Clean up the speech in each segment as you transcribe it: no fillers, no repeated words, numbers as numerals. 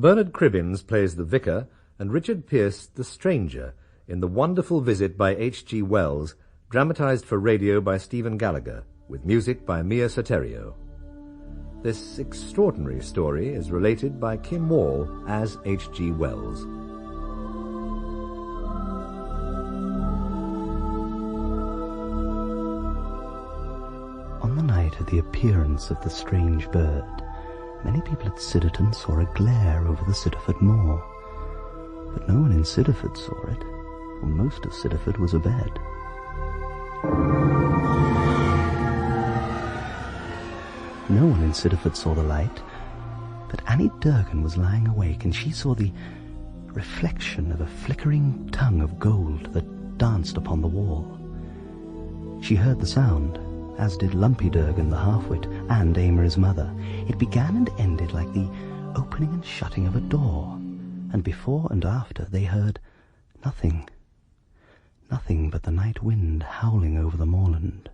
Bernard Cribbins plays the vicar and Richard Pearce the stranger in The Wonderful Visit by H.G. Wells, dramatised for radio by Stephen Gallagher, with music by Mia Soterio. This extraordinary story is related by Kim Wall as H.G. Wells. On the night of the appearance of the strange bird, many people at Sidderton saw a glare over the Sidderford moor. But no one in Sidderford saw it, for most of Sidderford was abed. No one in Sidderford saw the light, but Annie Durgan was lying awake, and she saw the reflection of a flickering tongue of gold that danced upon the wall. She heard the sound, as did Lumpy Durgan, the half-wit, and Amory's mother. It began and ended like the opening and shutting of a door, and before and after they heard nothing. Nothing but the night wind howling over the moorland.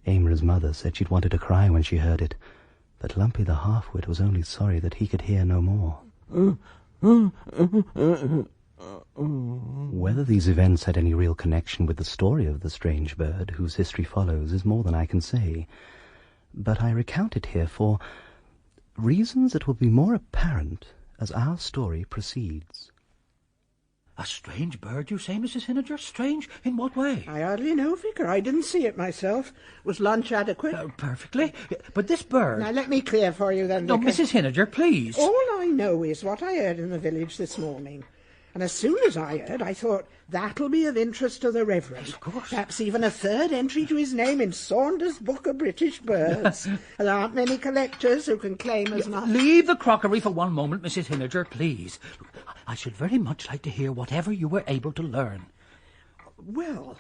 Amory's mother said she'd wanted to cry when she heard it, but Lumpy the half-wit was only sorry that he could hear no more. Whether these events had any real connection with the story of the strange bird, whose history follows, is more than I can say. But I recount it here for reasons that will be more apparent as our story proceeds. A strange bird, you say, Mrs. Hinninger? Strange? In what way? I hardly know, Vicar. I didn't see it myself. Was lunch adequate? Perfectly. But this bird... Now, let me clear for you then, No, Vicar. Mrs. Hinninger, please. All I know is what I heard in the village this morning. And as soon as I heard, I thought, that'll be of interest to the Reverend. Of course. Perhaps even a third entry to his name in Saunders' Book of British Birds. There aren't many collectors who can claim as much. Leave the crockery for one moment, Mrs. Hinninger, please. Look, I should very much like to hear whatever you were able to learn. Well,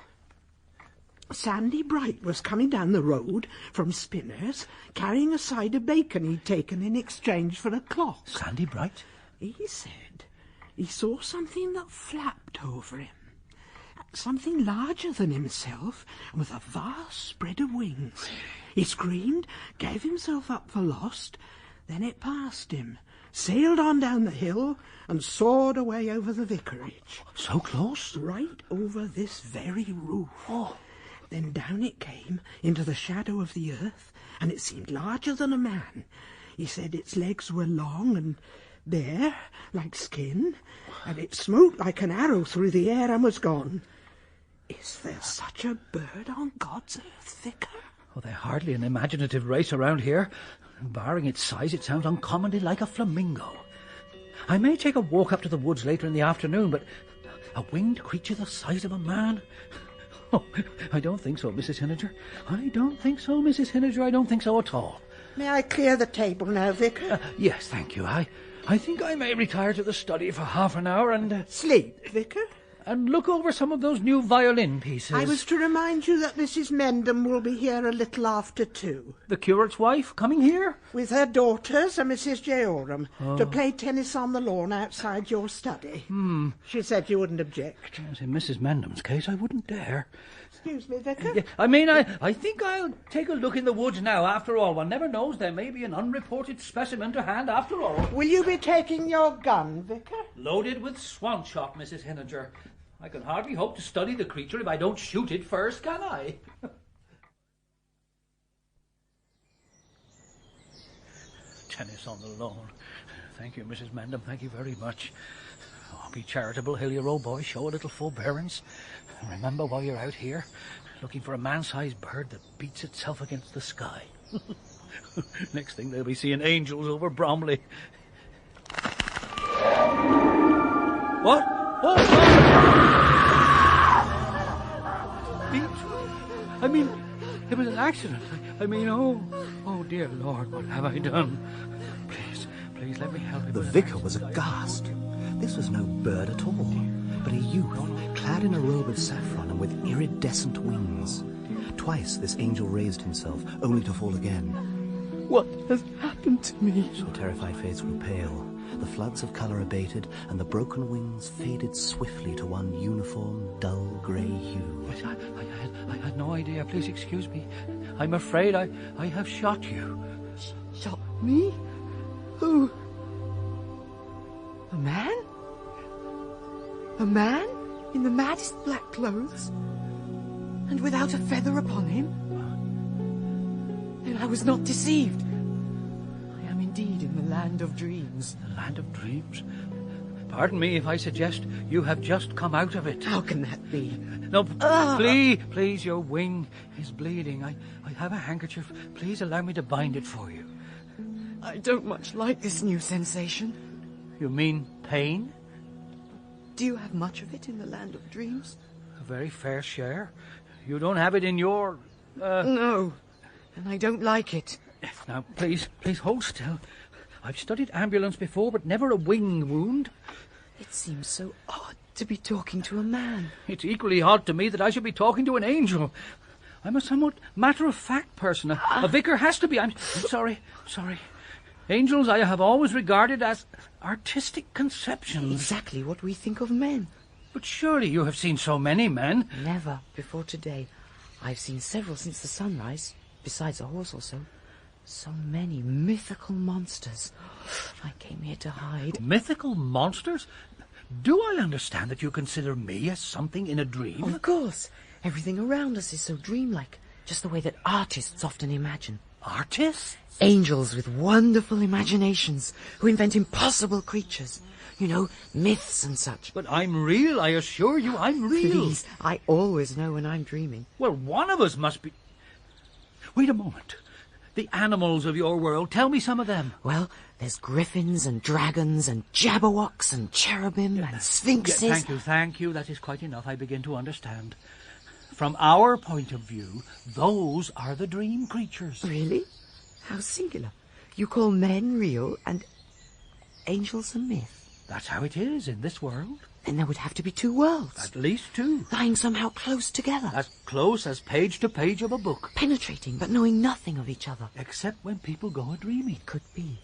Sandy Bright was coming down the road from Spinner's, carrying a side of bacon he'd taken in exchange for a clock. Sandy Bright? He said he saw something that flapped over him. Something larger than himself, and with a vast spread of wings. He screamed, gave himself up for lost, then it passed him, sailed on down the hill, and soared away over the vicarage. So close? Right over this very roof. Oh. Then down it came, into the shadow of the earth, and it seemed larger than a man. He said its legs were long and bare, like skin, and it smote like an arrow through the air and was gone. Is there such a bird on God's earth, Vicar? Oh, they're hardly an imaginative race around here. Barring its size, it sounds uncommonly like a flamingo. I may take a walk up to the woods later in the afternoon, but a winged creature the size of a man? Oh, I don't think so, Mrs. Hinninger. I don't think so, Mrs. Hinninger. I don't think so at all. May I clear the table now, Vicar? Yes, thank you. I think I may retire to the study for half an hour and... Sleep, Vicar? And look over some of those new violin pieces. I was to remind you that Mrs. Mendham will be here a little after 2. The curate's wife coming here? With her daughters and Mrs. J. Oram, to play tennis on the lawn outside your study. She said you wouldn't object. Yes, in Mrs. Mendham's case, I wouldn't dare. Excuse me, Vicar? Yeah, I think I'll take a look in the woods now, after all. One never knows, there may be an unreported specimen to hand after all. Will you be taking your gun, Vicar? Loaded with swan shot, Mrs. Hinninger. I can hardly hope to study the creature if I don't shoot it first, can I? Tennis on the lawn. Thank you, Mrs. Mendham. Thank you very much. Oh, be charitable, Hilyer, old boy. Show a little forbearance. Remember, while you're out here, looking for a man-sized bird that beats itself against the sky. Next thing, they'll be seeing angels over Bromley. What? Oh, I mean, it was an accident. Oh, dear Lord, what have I done? Please, let me help you. The vicar was aghast. This was no bird at all, but a youth, clad in a robe of saffron and with iridescent wings. Twice this angel raised himself, only to fall again. What has happened to me? So terrified face grew pale. The floods of colour abated, and the broken wings faded swiftly to one uniform, dull grey hue. I had no idea. Please excuse me. I'm afraid I have shot you. Shot me? Who? A man in the maddest black clothes, and without a feather upon him? Then I was not deceived. I am indeed in the land of dreams. The land of dreams? Pardon me if I suggest you have just come out of it. How can that be? No, please, your wing is bleeding. I have a handkerchief. Please allow me to bind it for you. I don't much like this new sensation. You mean pain? Do you have much of it in the land of dreams? A very fair share. You don't have it in your... No, and I don't like it. Now, please hold still. I've studied ambulance before, but never a wing wound. It seems so odd to be talking to a man. It's equally odd to me that I should be talking to an angel. I'm a somewhat matter-of-fact person. A vicar has to be. I'm sorry. Angels I have always regarded as artistic conceptions. Exactly what we think of men. But surely you have seen so many men. Never before today. I've seen several since the sunrise, besides a horse or so. So many mythical monsters. I came here to hide. Mythical monsters? Do I understand that you consider me as something in a dream? Of course. Everything around us is so dreamlike, just the way that artists often imagine. Artists? Angels with wonderful imaginations who invent impossible creatures. You know, myths and such. But I'm real, I assure you, I'm real. Please, I always know when I'm dreaming. Well, one of us must be... Wait a moment. The animals of your world, tell me some of them. Well, there's griffins and dragons and jabberwocks and cherubim and sphinxes. Thank you. That is quite enough. I begin to understand. From our point of view, those are the dream creatures. Really? How singular. You call men real and angels a myth. That's how it is in this world. Then there would have to be two worlds. At least two. Lying somehow close together. As close as page to page of a book. Penetrating, but knowing nothing of each other. Except when people go a-dreaming. Could be.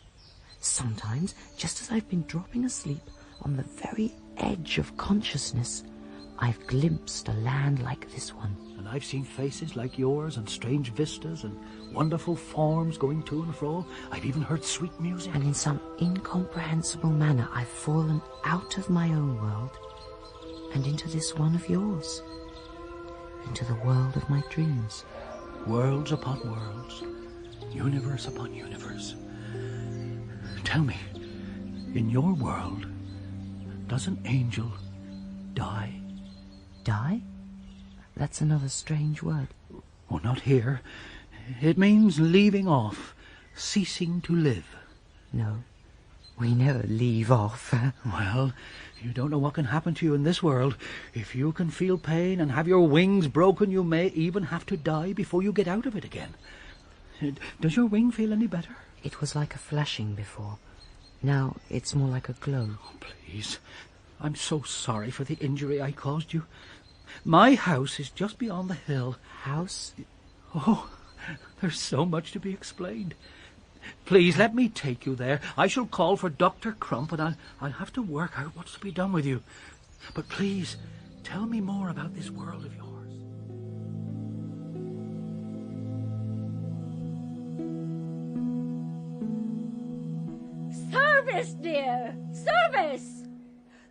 Sometimes, just as I've been dropping asleep on the very edge of consciousness, I've glimpsed a land like this one. And I've seen faces like yours and strange vistas and wonderful forms going to and fro. I've even heard sweet music. And in some incomprehensible manner I've fallen out of my own world and into this one of yours. Into the world of my dreams. Worlds upon worlds. Universe upon universe. Tell me, in your world, does an angel die? Die? That's another strange word. Oh, not here. It means leaving off, ceasing to live. No, we never leave off. Well, you don't know what can happen to you in this world. If you can feel pain and have your wings broken, you may even have to die before you get out of it again. Does your wing feel any better? It was like a flashing before. Now it's more like a glow. Oh, please. I'm so sorry for the injury I caused you. My house is just beyond the hill. House? Oh, there's so much to be explained. Please, let me take you there. I shall call for Dr. Crump, and I'll have to work out what's to be done with you. But please, tell me more about this world of yours. Service, dear! Service!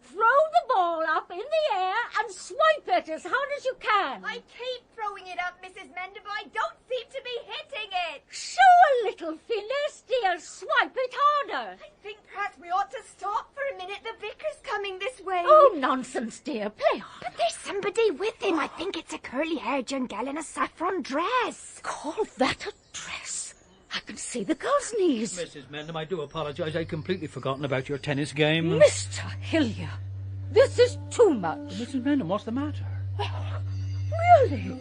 Throw the ball up in the air and swipe it as hard as you can. I keep throwing it up, Mrs. Mender, but I don't seem to be hitting it. Show a little finesse, dear. Swipe it harder. I think perhaps we ought to stop for a minute. The vicar's coming this way. Oh, nonsense, dear. Play on. But there's somebody with him. I think it's a curly-haired young gal in a saffron dress. Call that a dress? I can see the girl's knees. Mrs. Mendham, I do apologise. I'd completely forgotten about your tennis game. Mr. Hilyer, this is too much. Mrs. Mendham, what's the matter? Really?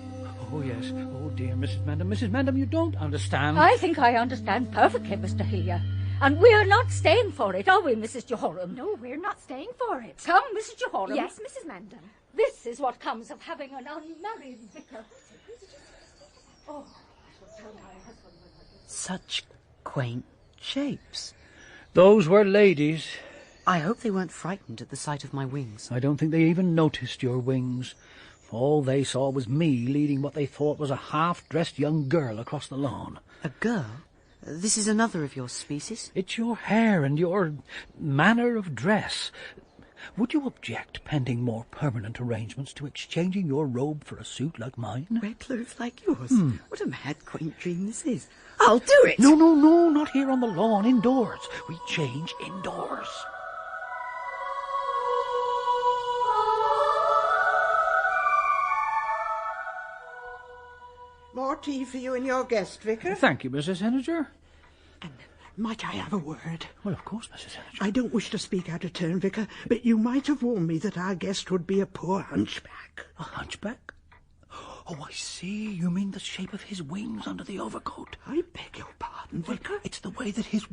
Oh, yes. Oh, dear, Mrs. Mendham. Mrs. Mendham, you don't understand. I think I understand perfectly, Mr. Hilyer. And we're not staying for it, are we, Mrs. Jehoram? No, we're not staying for it. Come, Mrs. Jehoram. Yes, Mrs. Mendham. This is what comes of having an unmarried vicar. Oh, I shall tell my husband. Such quaint shapes. Those were ladies. I hope they weren't frightened at the sight of my wings. I don't think they even noticed your wings. All they saw was me leading what they thought was a half-dressed young girl across the lawn. A girl? This is another of your species? It's your hair and your manner of dress. Would you object, pending more permanent arrangements, to exchanging your robe for a suit like mine? Wear clothes like yours? What a mad, quaint dream this is. I'll do it! No, not here on the lawn, indoors. We change indoors. More tea for you and your guest, Vicar. Thank you, Mrs. Henniger. And might I have a word? Well, of course, Mrs. Henniger. I don't wish to speak out of turn, Vicar, but you might have warned me that our guest would be a poor hunchback. A hunchback? Oh, I see. You mean the shape of his wings under the overcoat. I beg your pardon, Vicar. Well, it's the way that his...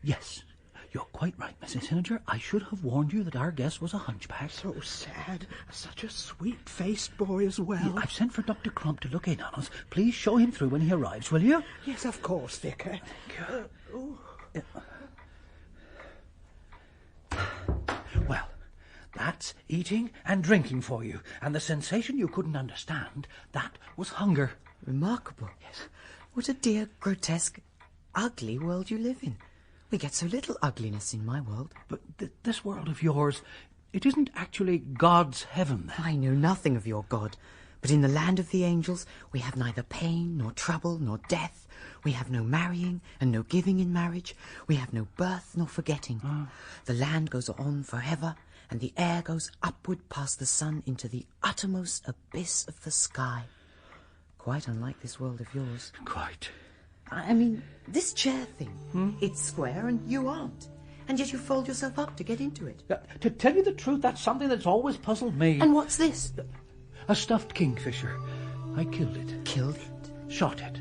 yes, you're quite right, Mrs. Henniger. I should have warned you that our guest was a hunchback. So sad. Such a sweet-faced boy as well. Yeah, I've sent for Dr. Crump to look in on us. Please show him through when he arrives, will you? Yes, of course, Vicar. Well, that's eating and drinking for you. And the sensation you couldn't understand, that was hunger. Remarkable. Yes. What a dear, grotesque, ugly world you live in. We get so little ugliness in my world. But this world of yours, it isn't actually God's heaven, then. I know nothing of your God, but in the land of the angels we have neither pain, nor trouble, nor death. We have no marrying and no giving in marriage. We have no birth nor forgetting. The land goes on forever, and the air goes upward past the sun into the uttermost abyss of the sky. Quite unlike this world of yours. Quite. I mean, this chair thing, it's square and you aren't. And yet you fold yourself up to get into it. To tell you the truth, that's something that's always puzzled me. And what's this? A stuffed kingfisher. I killed it. Killed it? Shot it.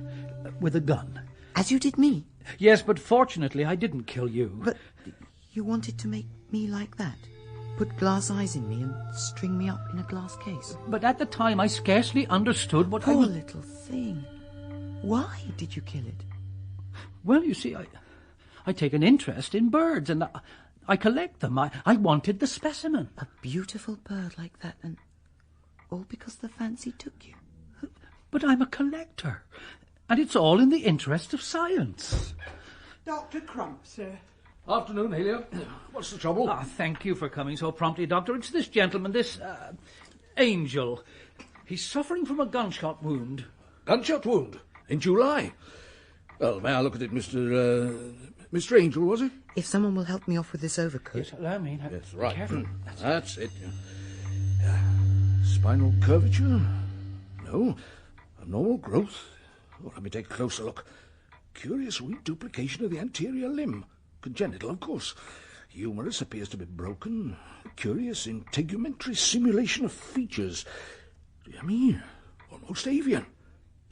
With a gun. As you did me? Yes, but fortunately I didn't kill you. But you wanted to make me like that? Put glass eyes in me and string me up in a glass case? But at the time I scarcely understood what Poor little thing. Why did you kill it? Well, you see, I take an interest in birds, and I collect them. I wanted the specimen. A beautiful bird like that, and all because the fancy took you. But I'm a collector, and it's all in the interest of science. Dr. Crump, sir. Afternoon, Hilyer. What's the trouble? Thank you for coming so promptly, Doctor. It's this gentleman, this angel. He's suffering from a gunshot wound. Gunshot wound? In July? Well, may I look at it, Mr. Angel, was it? If someone will help me off with this overcoat. Yes, allow me. Yes, right. Careful. That's it. Spinal curvature? No. Abnormal growth? Well, let me take a closer look. Curious reduplication of the anterior limb. Congenital, of course. Humerus appears to be broken. Curious integumentary simulation of features. Dear me, almost avian.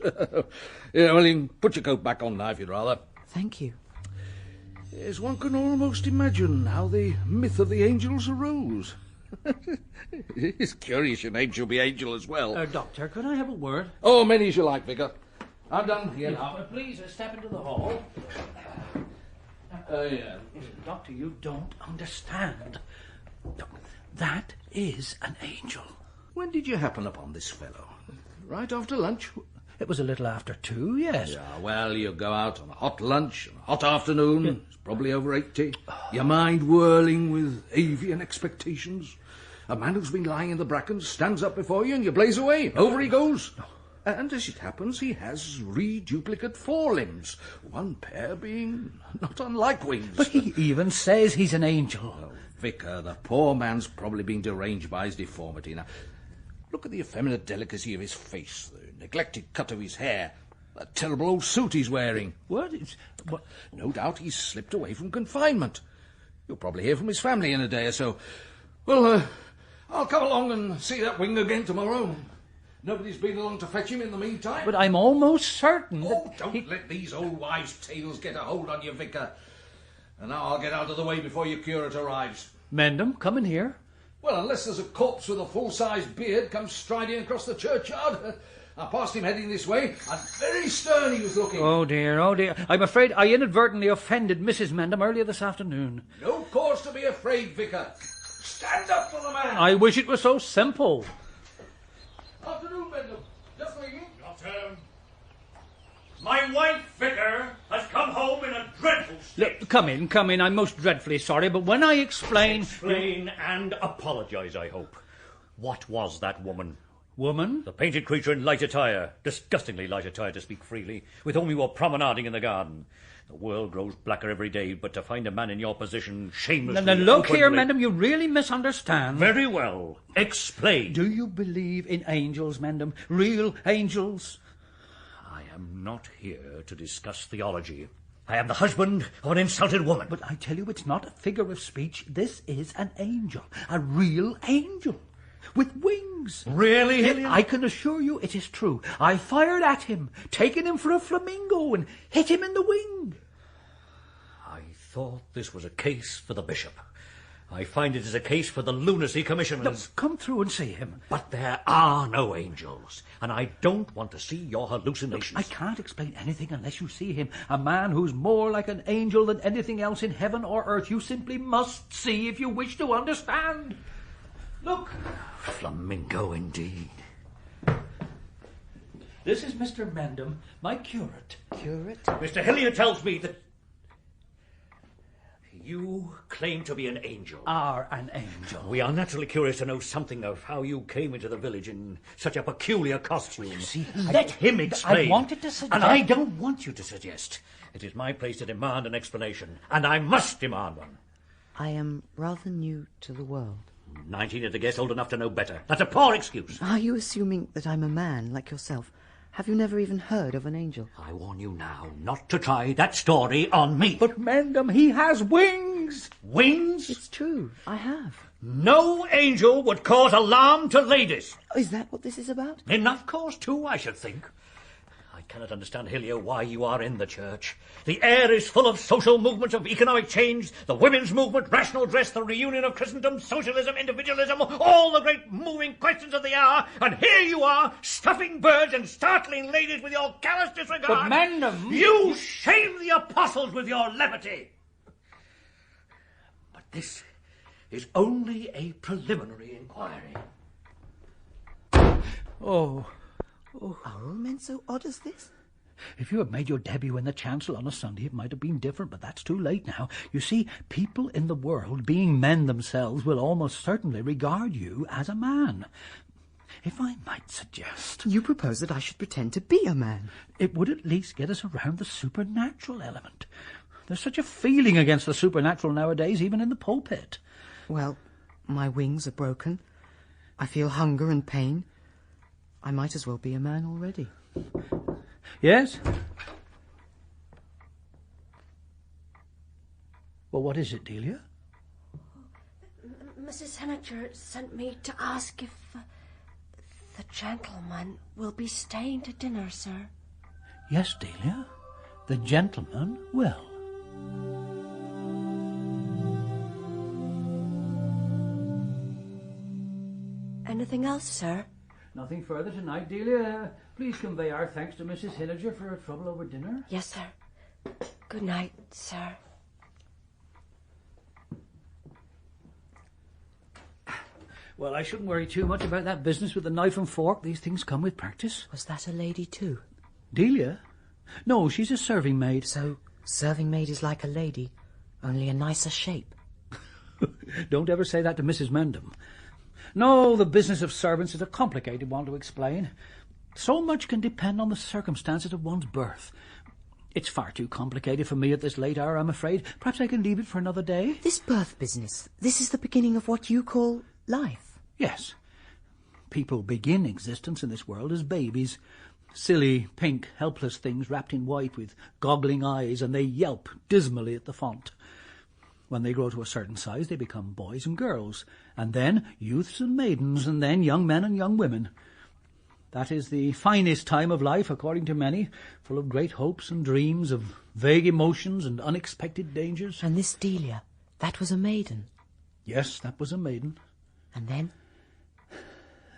Yeah, well, you can put your coat back on now if you'd rather. Thank you. Yes, one can almost imagine how the myth of the angels arose. It's curious your name should be Angel as well. Doctor, could I have a word? Oh, many as you like, Vicar. I'm done here now. Please step into the hall. Yeah. Doctor, you don't understand. That is an angel. When did you happen upon this fellow? Right after lunch? It was a little after 2, yes. Yeah, well, you go out on a hot lunch, on a hot afternoon, it's probably over 80, your mind whirling with avian expectations. A man who's been lying in the brackens stands up before you and you blaze away. Over he goes. And as it happens, he has reduplicate forelimbs, one pair being not unlike wings. But he even says he's an angel. Oh, Vicar, the poor man's probably been deranged by his deformity. Now, look at the effeminate delicacy of his face, the neglected cut of his hair, that terrible old suit he's wearing. What? No doubt he's slipped away from confinement. You'll probably hear from his family in a day or so. Well, I'll come along and see that wing again tomorrow. Nobody's been along to fetch him in the meantime. But I'm almost certain that... don't let these old wives' tales get a hold on you, Vicar. And now I'll get out of the way before your curate arrives. Mendham, come in here. Well, unless there's a corpse with a full-sized beard comes striding across the churchyard. I passed him heading this way, and very stern he was looking. Oh, dear, oh, dear. I'm afraid I inadvertently offended Mrs. Mendham earlier this afternoon. No cause to be afraid, Vicar. Stand up for the man. I wish it was so simple. Afternoon, Mendham. Just leaving. Doctor. My wife, Vicar, has come home in a dreadful state. Look, come in. I'm most dreadfully sorry, but when I explain... Explain and apologise, I hope. What was that woman? Woman? The painted creature in light attire, disgustingly light attire to speak freely, with whom you were promenading in the garden. The world grows blacker every day, but to find a man in your position shamelessly... Now, look openly... here, Mendham, you really misunderstand. Very well. Explain. Do you believe in angels, Mendham? Real angels? I am not here to discuss theology. I am the husband of an insulted woman. But I tell you, it's not a figure of speech. This is an angel. A real angel. With wings. Really, Hilyer? I can assure you it is true. I fired at him, taking him for a flamingo, and hit him in the wing. I thought this was a case for the bishop. I find it is a case for the lunacy commissioners. Look, come through and see him. But there are no angels, and I don't want to see your hallucinations. Look, I can't explain anything unless you see him. A man who's more like an angel than anything else in heaven or earth. You simply must see if you wish to understand. Look. Flamingo, indeed. This is Mr. Mendham, my curate. Curate? Mr. Hilyer tells me that you claim to be an angel. Are an angel. We are naturally curious to know something of how you came into the village in such a peculiar costume. You see, let him explain. I wanted to suggest... And I don't want you to suggest. It is my place to demand an explanation, and I must demand one. I am rather new to the world. 19 at the guess, old enough to know better. That's a poor excuse. Are you assuming that I'm a man like yourself? Have you never even heard of an angel? I warn you now not to try that story on me. But, Mendham, he has wings. Wings? It's true, I have. No angel would cause alarm to ladies. Is that what this is about? Enough cause, too, I should think. I cannot understand, Hilyer, why you are in the church. The air is full of social movements of economic change, the women's movement, rational dress, the reunion of Christendom, socialism, individualism, all the great moving questions of the hour, and here you are, stuffing birds and startling ladies with your callous disregard. But, Mendham... You shame the apostles with your levity. But this is only a preliminary inquiry. Oh... Are all men so odd as this? If you had made your debut in the chancel on a Sunday, it might have been different, but that's too late now. You see, people in the world, being men themselves, will almost certainly regard you as a man. If I might suggest... You propose that I should pretend to be a man? It would at least get us around the supernatural element. There's such a feeling against the supernatural nowadays, even in the pulpit. Well, my wings are broken. I feel hunger and pain. I might as well be a man already. Yes? Well, what is it, Delia? Mrs. Henninger sent me to ask if the gentleman will be staying to dinner, sir. Yes, Delia. The gentleman will. Anything else, sir? Nothing further tonight, Delia. Please convey our thanks to Mrs. Hilyer for her trouble over dinner. Yes, sir. Good night, sir. Well, I shouldn't worry too much about that business with the knife and fork. These things come with practice. Was that a lady too? Delia? No, she's a serving maid. So, serving maid is like a lady, only a nicer shape. Don't ever say that to Mrs. Mendham. No, the business of servants is a complicated one to explain. So much can depend on the circumstances of one's birth. It's far too complicated for me at this late hour, I'm afraid. Perhaps I can leave it for another day. This birth business, this is the beginning of what you call life? Yes. People begin existence in this world as babies. Silly, pink, helpless things wrapped in white with goggling eyes, and they yelp dismally at the font. When they grow to a certain size, they become boys and girls, and then youths and maidens, and then young men and young women. That is the finest time of life, according to many, full of great hopes and dreams, of vague emotions and unexpected dangers. And this Delia, that was a maiden? Yes, that was a maiden. And then?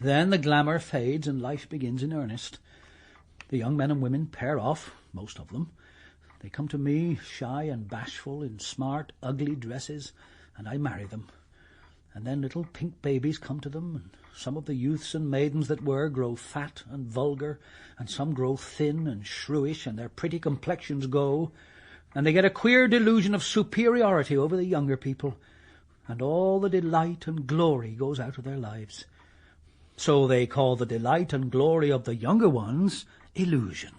Then the glamour fades and life begins in earnest. The young men and women pair off, most of them. They come to me, shy and bashful, in smart, ugly dresses, and I marry them. And then little pink babies come to them, and some of the youths and maidens that were grow fat and vulgar, and some grow thin and shrewish, and their pretty complexions go, and they get a queer delusion of superiority over the younger people, and all the delight and glory goes out of their lives. So they call the delight and glory of the younger ones illusion.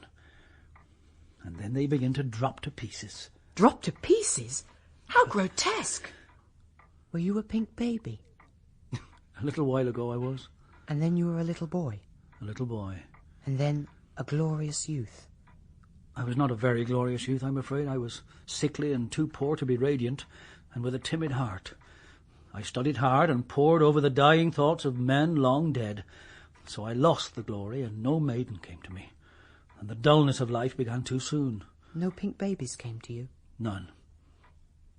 And then they begin to drop to pieces. Drop to pieces? How grotesque! Were you a pink baby? A little while ago I was. And then you were a little boy? A little boy. And then a glorious youth? I was not a very glorious youth, I'm afraid. I was sickly and too poor to be radiant, and with a timid heart. I studied hard and pored over the dying thoughts of men long dead. So I lost the glory, and no maiden came to me. And the dullness of life began too soon. No pink babies came to you? None.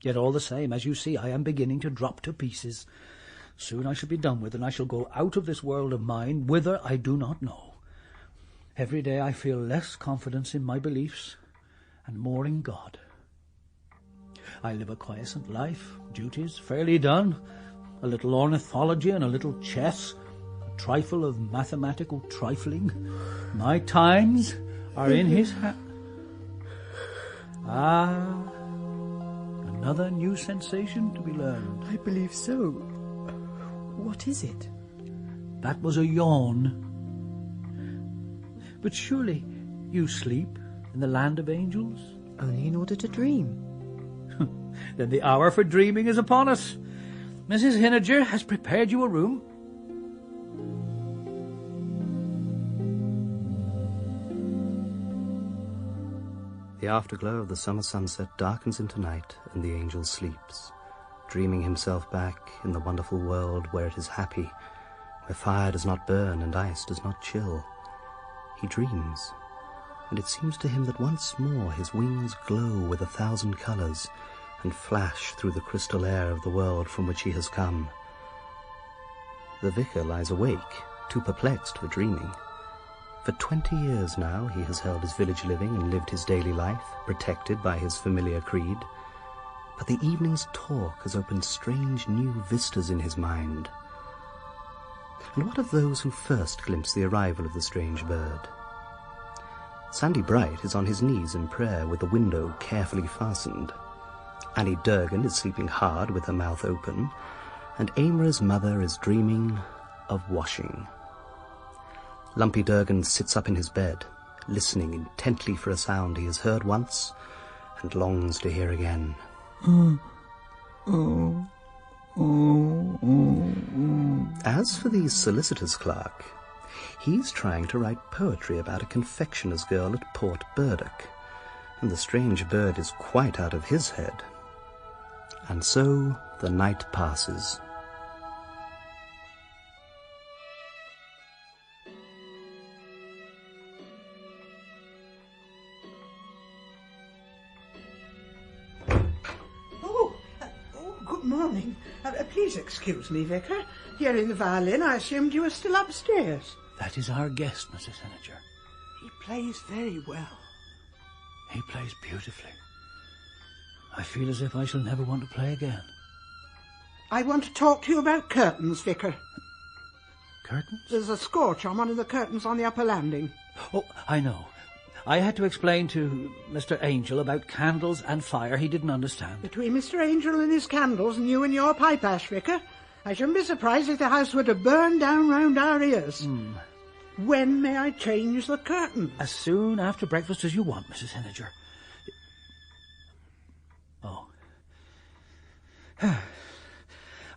Yet all the same, as you see, I am beginning to drop to pieces. Soon I shall be done with, and I shall go out of this world of mine, whither I do not know. Every day I feel less confidence in my beliefs, and more in God. I live a quiescent life, duties fairly done, a little ornithology and a little chess, a trifle of mathematical trifling. My times are in his hand. Ah, another new sensation to be learned. I believe so. What is it? That was a yawn. But surely you sleep in the land of angels? Only in order to dream. Then the hour for dreaming is upon us. Mrs. Hilyer has prepared you a room. The afterglow of the summer sunset darkens into night, and the angel sleeps, dreaming himself back in the wonderful world where it is happy, where fire does not burn and ice does not chill. He dreams, and it seems to him that once more his wings glow with 1,000 colours and flash through the crystal air of the world from which he has come. The vicar lies awake, too perplexed for dreaming. For 20 years now he has held his village living and lived his daily life, protected by his familiar creed. But the evening's talk has opened strange new vistas in his mind. And what of those who first glimpsed the arrival of the strange bird? Sandy Bright is on his knees in prayer with the window carefully fastened. Annie Durgan is sleeping hard with her mouth open, and Amra's mother is dreaming of washing. Lumpy Durgan sits up in his bed, listening intently for a sound he has heard once and longs to hear again. As for the solicitor's clerk, he's trying to write poetry about a confectioner's girl at Port Burdock, and the strange bird is quite out of his head. And so the night passes. Good morning. Please excuse me, Vicar. Hearing the violin, I assumed you were still upstairs. That is our guest, Mrs. Hilyer. He plays very well. He plays beautifully. I feel as if I shall never want to play again. I want to talk to you about curtains, Vicar. Curtains? There's a scorch on one of the curtains on the upper landing. Oh, I know. I had to explain to Mr. Angel about candles and fire. He didn't understand. Between Mr. Angel and his candles and you and your pipe ash, Vicar, I shouldn't be surprised if the house were to burn down round our ears. When may I change the curtains? As soon after breakfast as you want, Mrs. Hilyer. Oh.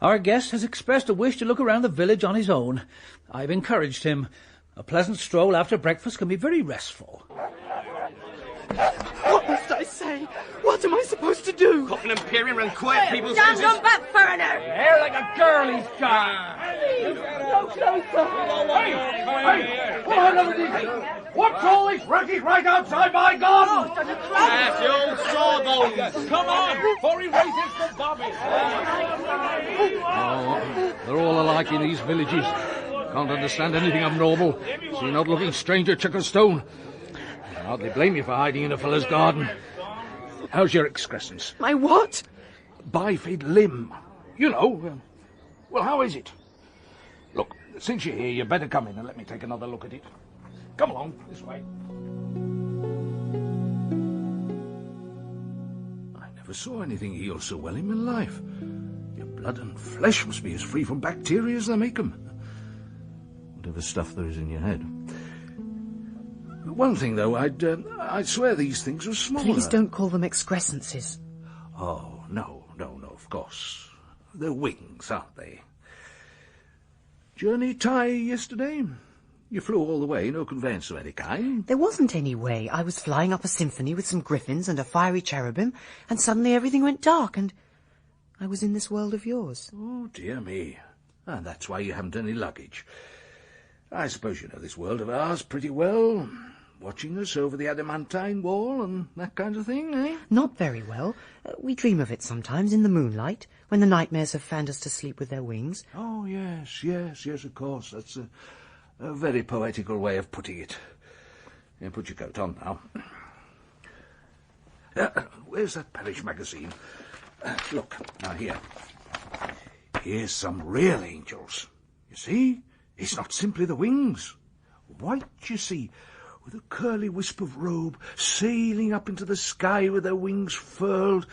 Our guest has expressed a wish to look around the village on his own. I've encouraged him. A pleasant stroll after breakfast can be very restful. What must I say? What am I supposed to do? Cook an imperium and quiet people's Stand houses. on back, foreigner! Hair like a girlie's jar. No closer! What's all this racket right outside my garden? That's the old sawbones. Come on, before he raises the bobby. Oh, they're all alike in these villages. Can't understand anything abnormal. So you're not looking strange at Chickerstone. I hardly blame you for hiding in a fellow's garden. How's your excrescence? My what? Bifid limb. You know, Well, how is it? Look, since you're here, you better come in and let me take another look at it. Come along, this way. I never saw anything heal so well in my life. Your blood and flesh must be as free from bacteria as they make 'em. Whatever stuff there is in your head. One thing, though, I'd swear these things were smaller. Please don't call them excrescences. Oh, no, of course. They're wings, aren't they? Journey tie yesterday? You flew all the way, no conveyance of any kind? There wasn't any way. I was flying up a symphony with some griffins and a fiery cherubim, and suddenly everything went dark, and I was in this world of yours. Oh, dear me. And that's why you haven't any luggage. I suppose you know this world of ours pretty well, watching us over the adamantine wall and that kind of thing, eh? Not very well. We dream of it sometimes in the moonlight, when the nightmares have fanned us to sleep with their wings. Oh, yes, of course. That's a very poetical way of putting it. Yeah, put your coat on now. Where's that parish magazine? Look, now here. Here's some real angels. You see? It's not simply the wings. White, you see, with a curly wisp of robe, sailing up into the sky with their wings furled.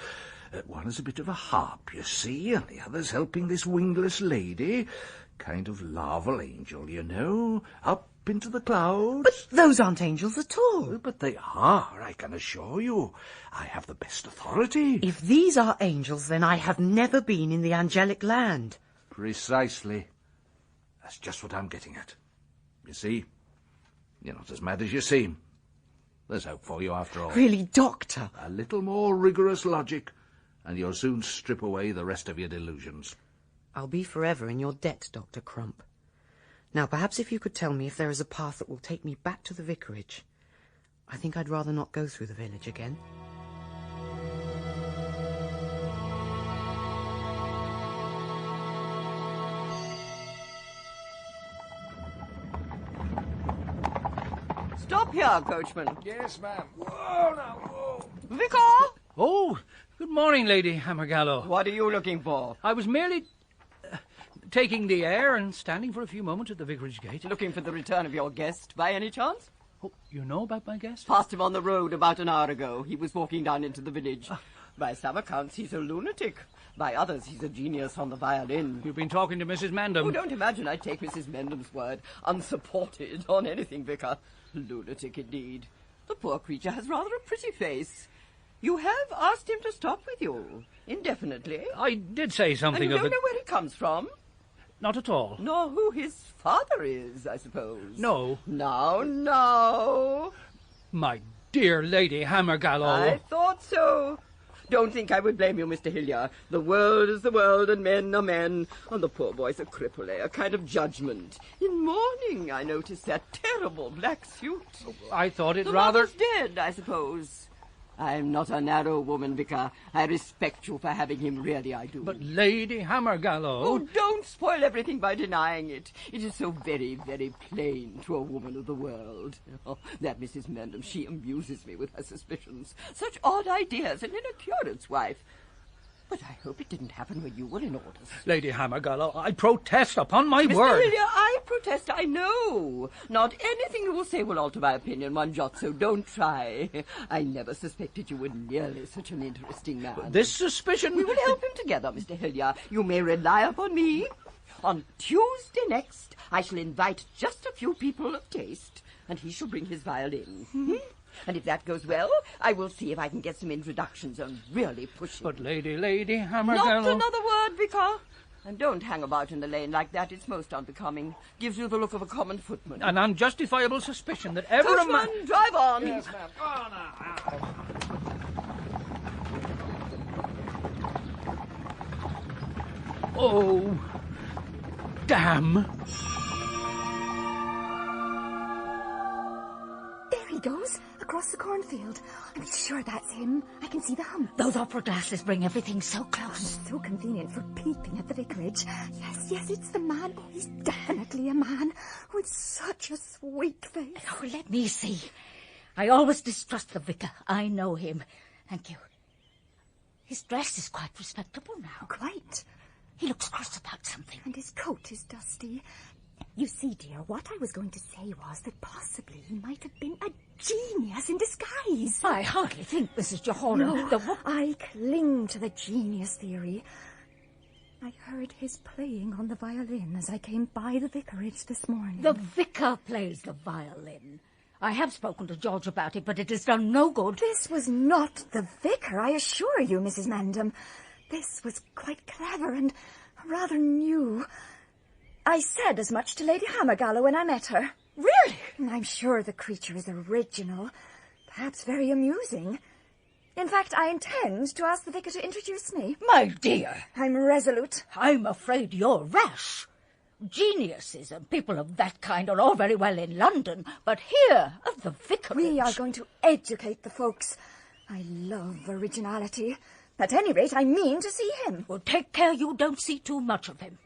One is a bit of a harp, you see, and the other's helping this wingless lady. Kind of larval angel, you know, up into the clouds. But those aren't angels at all. But they are, I can assure you. I have the best authority. If these are angels, then I have never been in the angelic land. Precisely. That's just what I'm getting at. You see, you're not as mad as you seem. There's hope for you after all. Really, Doctor? A little more rigorous logic, and you'll soon strip away the rest of your delusions. I'll be forever in your debt, Dr. Crump. Now, perhaps if you could tell me if there is a path that will take me back to the vicarage. I think I'd rather not go through the village again. Stop here, coachman. Yes, ma'am. Whoa, now, whoa. Vicar! Oh, good morning, Lady Hammergallow. What are you looking for? I was merely taking the air and standing for a few moments at the vicarage gate. Looking for the return of your guest, by any chance? Oh, you know about my guest? Passed him on the road about an hour ago. He was walking down into the village. By some accounts, he's a lunatic. By others, he's a genius on the violin. You've been talking to Mrs. Mendham. Oh, don't imagine I take Mrs. Mendham's word, unsupported, on anything, Vicar. Lunatic, indeed. The poor creature has rather a pretty face. You have asked him to stop with you, indefinitely. I did say something and you of don't it. know where he comes from? Not at all. Nor who his father is, I suppose. No. No. My dear Lady Hammergallow. I thought so. Don't think I would blame you, Mr. Hilyer. The world is the world, and men are men. And the poor boy's a cripple, a kind of judgment. In mourning, I noticed that terrible black suit. I thought it the rather... mother's dead, I suppose. I'm not a narrow woman, Vicar. I respect you for having him, really I do. But Lady Hammergallow... Oh, don't spoil everything by denying it. It is so very, very plain to a woman of the world. Oh, that Mrs. Mendham, she amuses me with her suspicions. Such odd ideas, and in a curate's wife. But I hope it didn't happen when you were in orders. Lady Hammergallow, I protest upon my Mr. word. Hilyer, I protest, I know. Not anything you will say will alter my opinion one jot, so don't try. I never suspected you were nearly such an interesting man. But this suspicion... We will help him together, Mr. Hilyer. You may rely upon me. On Tuesday next, I shall invite just a few people of taste, and he shall bring his violin. Mm-hmm. And if that goes well, I will see if I can get some introductions and really push him. But Lady Hammergallow... Not another word, Vicar. And don't hang about in the lane like that. It's most unbecoming. Gives you the look of a common footman. An unjustifiable suspicion that ever a man... Coachman, drive on. Yes, ma'am. Oh, damn. There he goes, across the cornfield. I'm sure that's him. I can see the hump. Those opera glasses bring everything so close. So convenient for peeping at the vicarage. Yes, it's the man. Oh, he's definitely a man with such a sweet face. Oh, let me see. I always distrust the vicar. I know him. Thank you. His dress is quite respectable now. Quite. He looks cross about something. And his coat is dusty. You see, dear, what I was going to say was that possibly he might have been a genius in disguise. I hardly think, Mrs. Jehoram. No, I cling to the genius theory. I heard his playing on the violin as I came by the vicarage this morning. The vicar plays the violin. I have spoken to George about it, but it has done no good. This was not the vicar, I assure you, Mrs. Mandam. This was quite clever and rather new. I said as much to Lady Hammergallow when I met her. Really? And I'm sure the creature is original, perhaps very amusing. In fact, I intend to ask the vicar to introduce me. My dear. I'm resolute. I'm afraid you're rash. Geniuses and people of that kind are all very well in London, but here at the vicarage... We are going to educate the folks. I love originality. At any rate, I mean to see him. Well, take care you don't see too much of him.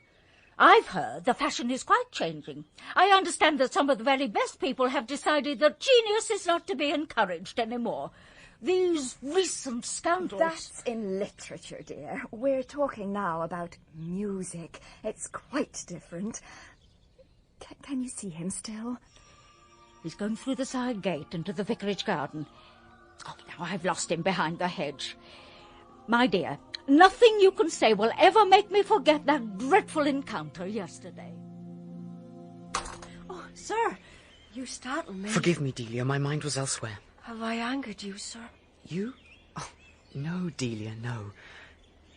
I've heard the fashion is quite changing. I understand that some of the very best people have decided that genius is not to be encouraged anymore. These recent scandals... That's in literature, dear. We're talking now about music. It's quite different. Can you see him still? He's going through the side gate into the vicarage garden. Oh, now I've lost him behind the hedge. My dear, nothing you can say will ever make me forget that dreadful encounter yesterday. Oh, sir, you startled me. Forgive me, Delia. My mind was elsewhere. Have I angered you, sir? You? Oh, no, Delia, no.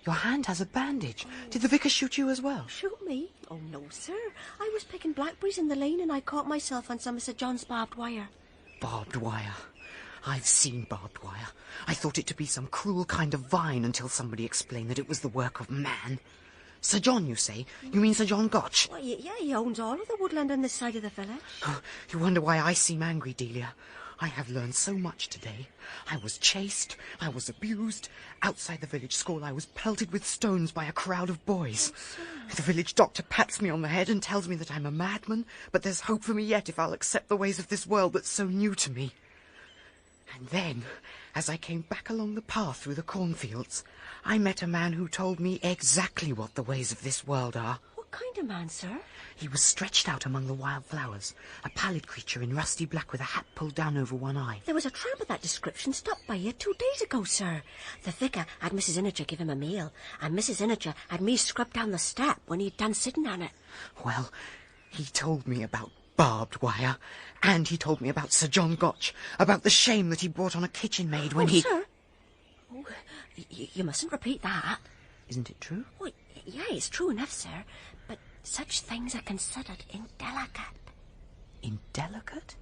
Your hand has a bandage. Did the vicar shoot you as well? Shoot me? Oh, no, sir. I was picking blackberries in the lane and I caught myself on some of Sir John's barbed wire. Barbed wire. I've seen barbed wire. I thought it to be some cruel kind of vine until somebody explained that it was the work of man. Sir John, you say? You mean Sir John Gotch? Well, yeah, he owns all of the woodland on this side of the village. Oh, you wonder why I seem angry, Delia. I have learned so much today. I was chased, I was abused. Outside the village school I was pelted with stones by a crowd of boys. Oh, the village doctor pats me on the head and tells me that I'm a madman, but there's hope for me yet if I'll accept the ways of this world that's so new to me. And then, as I came back along the path through the cornfields, I met a man who told me exactly what the ways of this world are. What kind of man, sir? He was stretched out among the wild flowers, a pallid creature in rusty black with a hat pulled down over one eye. There was a tramp of that description stopped by here 2 days ago, sir. The vicar had Mrs. Inager give him a meal, and Mrs. Inager had me scrub down the step when he'd done sitting on it. Well, he told me about barbed wire, and he told me about Sir John Gotch, about the shame that he brought on a kitchen maid when he... Sir? Oh, you mustn't repeat that. Isn't it true? Well, yeah, it's true enough, sir, but such things are considered indelicate. Indelicate?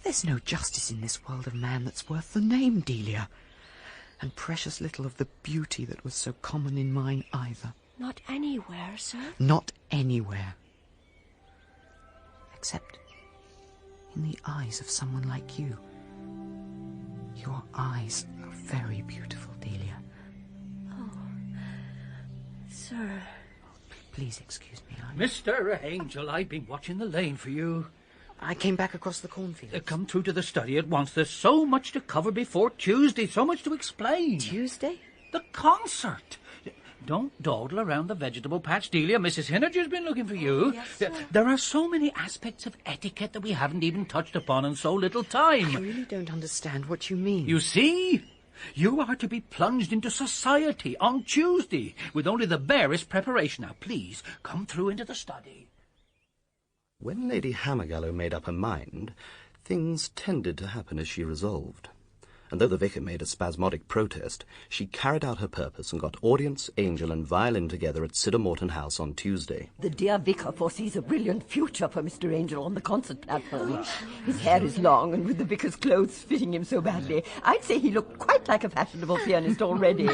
There's no justice in this world of man that's worth the name, Delia. And precious little of the beauty that was so common in mine either. Not anywhere, sir? Not anywhere. Except in the eyes of someone like you. Your eyes are very beautiful, Delia. Oh, sir. Please excuse me. Mr. Angel, I've been watching the lane for you. I came back across the cornfield. Come through to the study at once. There's so much to cover before Tuesday, so much to explain. Tuesday? The concert. Don't dawdle around the vegetable patch, Delia. Mrs. Hinnerger's been looking for you. Oh, yes, sir. There are so many aspects of etiquette that we haven't even touched upon in so little time. I really don't understand what you mean. You see? You are to be plunged into society on Tuesday with only the barest preparation. Now, please, come through into the study. When Lady Hammergallow made up her mind, things tended to happen as she resolved. And though the vicar made a spasmodic protest, she carried out her purpose and got audience, angel, and violin together at Sidder Morton House on Tuesday. The dear vicar foresees a brilliant future for Mr. Angel on the concert platform. His hair is long, and with the vicar's clothes fitting him so badly, I'd say he looked quite like a fashionable pianist already.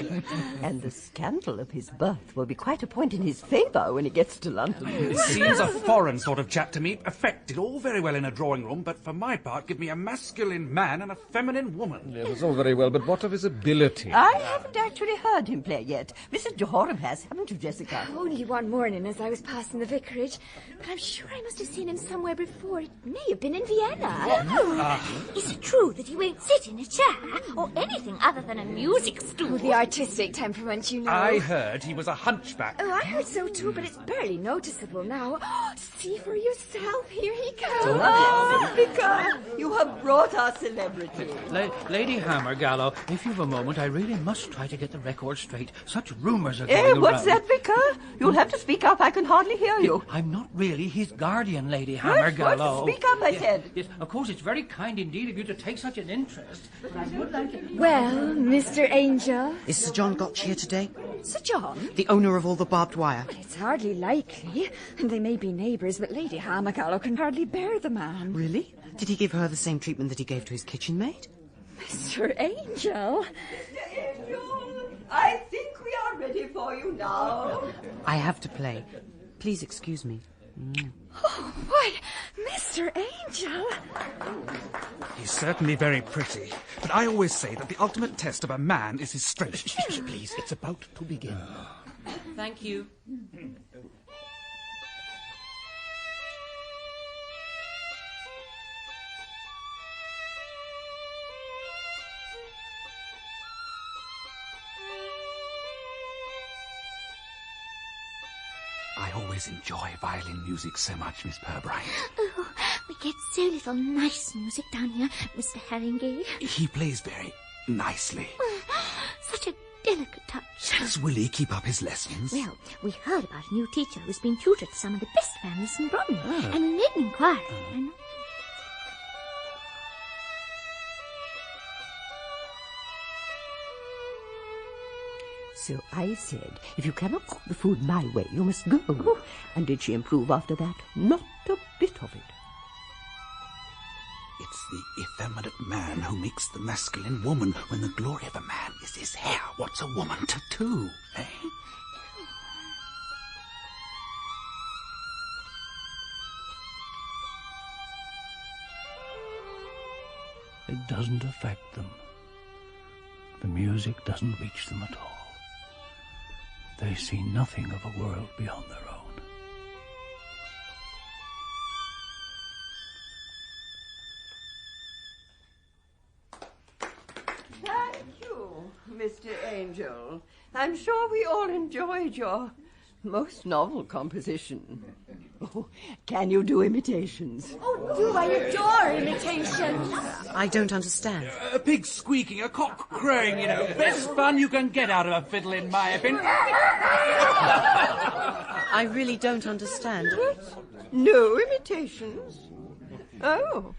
And the scandal of his birth will be quite a point in his favour when he gets to London. Seems a foreign sort of chap to me. Affected, all very well in a drawing room, but for my part, give me a masculine man and a feminine woman. That's all very well, but what of his ability? I haven't actually heard him play yet. Mrs. Jehoram has, haven't you, Jessica? Only one morning as I was passing the vicarage, but I'm sure I must have seen him somewhere before. It may have been in Vienna. Is it true that he won't sit in a chair or anything other than a music stool? The artistic temperament, you know. I heard he was a hunchback. Oh, I heard so too, but it's barely noticeable now. See for yourself. Here he comes. Ah, Vicar, you have brought our celebrity. Lady Hammergallow, if you've a moment, I really must try to get the record straight. Such rumours are going around. What's that, Vicar? You'll have to speak up. I can hardly hear you. I'm not really his guardian, Lady Hammergallow. Speak up, I said. Yes, of course, it's very kind indeed of you to take such an interest, but I would like to... Well, Mr. Angel. Is Sir John Gotch here today? Sir John? The owner of all the barbed wire. Well, it's hardly likely. And they may be neighbours, but Lady Hammergallow can hardly bear the man. Really? Did he give her the same treatment that he gave to his kitchen maid? Mr. Angel. Mr. Angel, I think we are ready for you now. I have to play. Please excuse me. Oh, why, Mr. Angel. He's certainly very pretty, but I always say that the ultimate test of a man is his strength. Please, it's about to begin. Thank you. I always enjoy violin music so much, Miss Purbright. Oh, we get so little nice music down here, Mr. Haringey. He plays very nicely. Such a delicate touch. Does Willie keep up his lessons? Well, we heard about a new teacher who's been tutor to some of the best families in Bromley, and we made an inquiry. So I said, if you cannot cook the food my way, you must go. And did she improve after that? Not a bit of it. It's the effeminate man who makes the masculine woman when the glory of a man is his hair. What's a woman to do, eh? It doesn't affect them. The music doesn't reach them at all. They see nothing of a world beyond their own. Thank you, Mr. Angel. I'm sure we all enjoyed your most novel composition. Oh, can you do imitations? Oh, do I adore imitations. I don't understand. A pig squeaking, a cock crowing, you know. Best fun you can get out of a fiddle, in my opinion. I really don't understand. No imitations? Oh.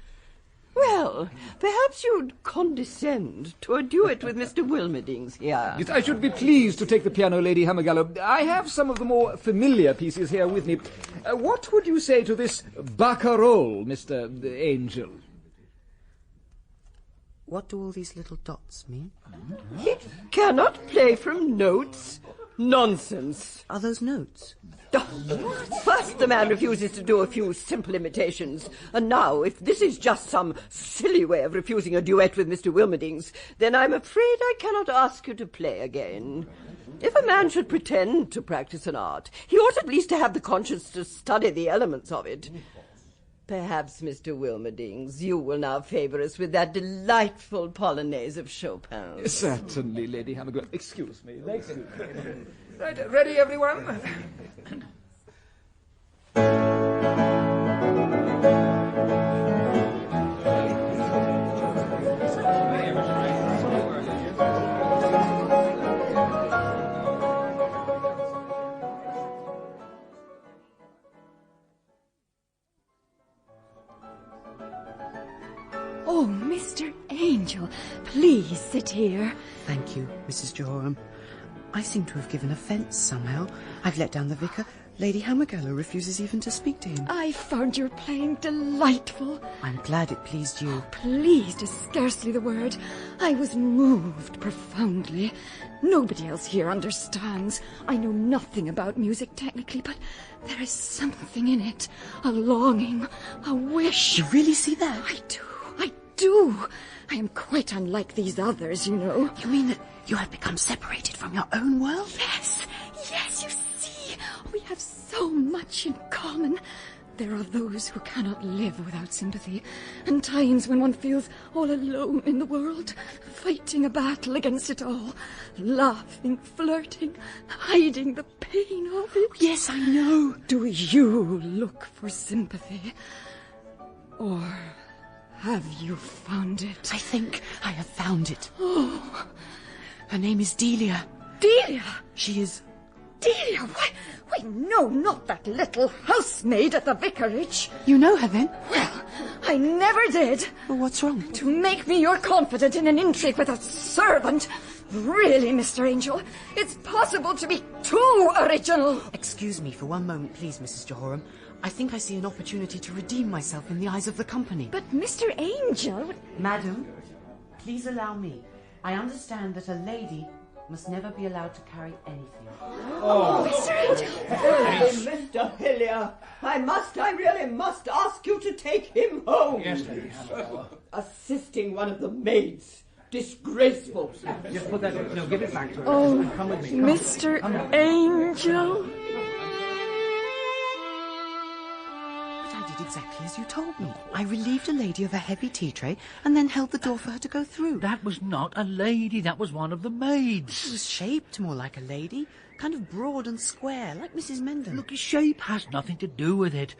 Well, perhaps you'd condescend to a duet with Mr. Wilmerdings here. Yes, I should be pleased to take the piano, Lady Hammergallow. I have some of the more familiar pieces here with me. What would you say to this barcarolle, Mr. Angel? What do all these little dots mean? He cannot play from notes. Nonsense. Are those notes? First the man refuses to do a few simple imitations, and now, if this is just some silly way of refusing a duet with Mr. Wilmerdings, then I'm afraid I cannot ask you to play again. If a man should pretend to practice an art, he ought at least to have the conscience to study the elements of it. Perhaps, Mr. Wilmerdings, you will now favour us with that delightful polonaise of Chopin's. Certainly, Lady Hammergallow. Excuse me. Right, ready, everyone? Oh, Mr. Angel, please sit here. Thank you, Mrs. Jehoram. I seem to have given offence somehow. I've let down the vicar. Lady Hammergallow refuses even to speak to him. I found your playing delightful. I'm glad it pleased you. Pleased is scarcely the word. I was moved profoundly. Nobody else here understands. I know nothing about music technically, but there is something in it. A longing, a wish. You really see that? I do. I do. I am quite unlike these others, you know. You mean that you have become separated from your own world? Yes, yes, you see. We have so much in common. There are those who cannot live without sympathy, and times when one feels all alone in the world, fighting a battle against it all, laughing, flirting, hiding the pain of it. Yes, I know. Do you look for sympathy? Or have you found it? I think I have found it. Oh. Her name is Delia. Delia? She is... Delia? Why, no, not that little housemaid at the vicarage. You know her, then? Well, I never did. Well, what's wrong? To make me your confidant in an intrigue with a servant. Really, Mr. Angel, it's possible to be too original. Excuse me for one moment, please, Mrs. Jehoram. I think I see an opportunity to redeem myself in the eyes of the company. But Mr. Angel... Madam, please allow me. I understand that a lady must never be allowed to carry anything. Oh, Mr. Angel! Mr. Hilyer, I really must ask you to take him home. Yes, lady. Assisting one of the maids. Disgraceful. Just put that... No, give it back to her. Oh, Come with me. Mr. Angel... Exactly as you told me. I relieved a lady of a heavy tea tray and then held the door for her to go through. That was not a lady, that was one of the maids. She was shaped more like a lady, kind of broad and square, like Mrs. Mendham. Look, shape has nothing to do with it.